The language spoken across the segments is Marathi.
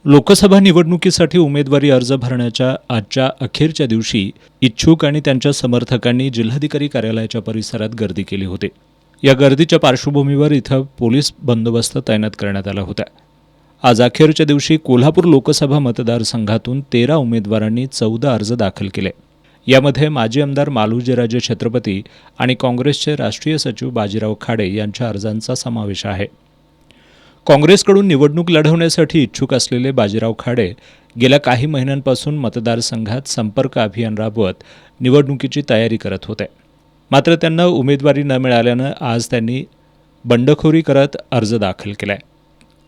लोकसभा निवडणुकीसाठी उमेदवारी अर्ज भरण्याच्या आजच्या अखेरच्या दिवशी इच्छुक आणि त्यांच्या समर्थकांनी जिल्हाधिकारी कार्यालयाच्या परिसरात गर्दी केली होती. या गर्दीच्या पार्श्वभूमीवर इथं पोलीस बंदोबस्त तैनात करण्यात आला होता. आज अखेरच्या दिवशी कोल्हापूर लोकसभा मतदारसंघातून 13 उमेदवारांनी 14 अर्ज दाखल केले. यामध्ये माजी आमदार मालोजीराजे छत्रपती आणि काँग्रेसचे राष्ट्रीय सचिव बाजीराव खाडे यांच्या अर्जांचा समावेश आहे. काँग्रेसकडून निवडणूक लढवण्यासाठी इच्छुक असलेले बाजीराव खाडे गेल्या काही महिन्यांपासून मतदारसंघात संपर्क अभियान राबवत निवडणुकीची तयारी करत होते. मात्र त्यांना उमेदवारी न मिळाल्यानं आज त्यांनी बंडखोरी करत अर्ज दाखल केलाय.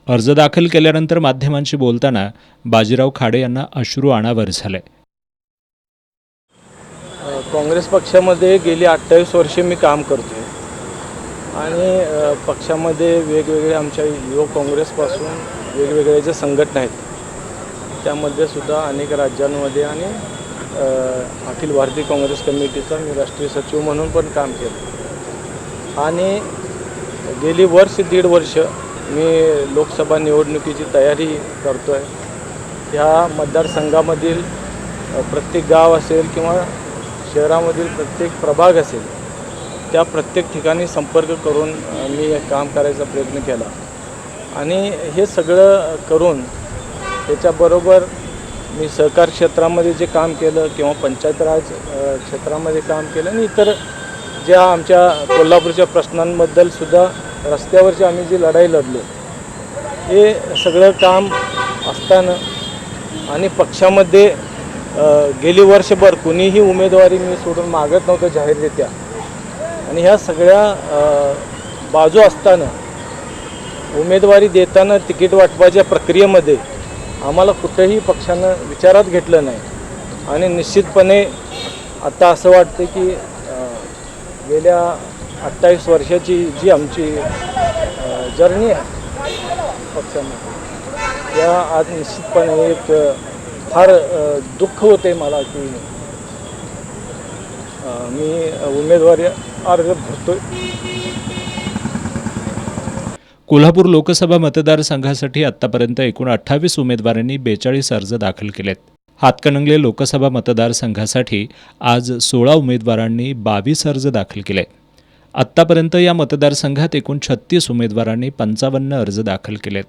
अर्ज दाखल केल्यानंतर माध्यमांशी बोलताना बाजीराव खाडे यांना अश्रू अनावर झाले. काँग्रेस पक्षामध्ये गेली 28 वर्षे मी काम करतो आणि पक्षामध्ये वेगवेगळे आमच्या युवक काँग्रेसपासून वेगवेगळे जे संघटना आहेत त्यामध्ये सुद्धा अनेक राज्यांमध्ये आणि अखिल भारतीय काँग्रेस कमिटीचा मी राष्ट्रीय सचिव म्हणून पण काम केलं आणि गेली दीड वर्ष मी लोकसभा निवडणुकीची तयारी करतो आहे. ह्या मतदारसंघामधील प्रत्येक गाव असेल किंवा शहरामधील प्रत्येक प्रभाग असेल त्या प्रत्येक ठिकाणी संपर्क करून मी काम करायचा प्रयत्न केला आणि हे सगळं करून त्याच्याबरोबर मी सहकार क्षेत्रामध्ये जे काम केलं किंवा पंचायत राज क्षेत्रामध्ये काम केलं आणि इतर ज्या आमच्या कोल्हापूरच्या प्रश्नांबद्दल सुद्धा रस्त्यावरची आम्ही जी लढाई लढलो हे सगळं काम असताना आणि पक्षामध्ये गेली वर्षभर कुणीही उमेदवारी मी सोडून मागत नव्हतं जाहीररित्या आणि ह्या सगळ्या बाजू असताना उमेदवारी देताना तिकीट वाटपाच्या प्रक्रियेमध्ये आम्हाला कुठंही पक्षानं विचारात घेतलं नाही आणि निश्चितपणे आता असं वाटतं की गेल्या 28 वर्षाची जी आमची जर्नी आहे पक्षामध्ये त्या आज निश्चितपणे एक फार दुःख होते मला की मी उमेदवारी अर्ज भरतोय. कोल्हापूर लोकसभा मतदारसंघासाठी आतापर्यंत एकूण 28 उमेदवारांनी 42 अर्ज दाखल केलेत. हातकणंगले लोकसभा मतदारसंघासाठी आज 16 उमेदवारांनी 22 अर्ज दाखल केले. आत्तापर्यंत या मतदारसंघात एकूण 36 उमेदवारांनी 55 अर्ज दाखल केलेत.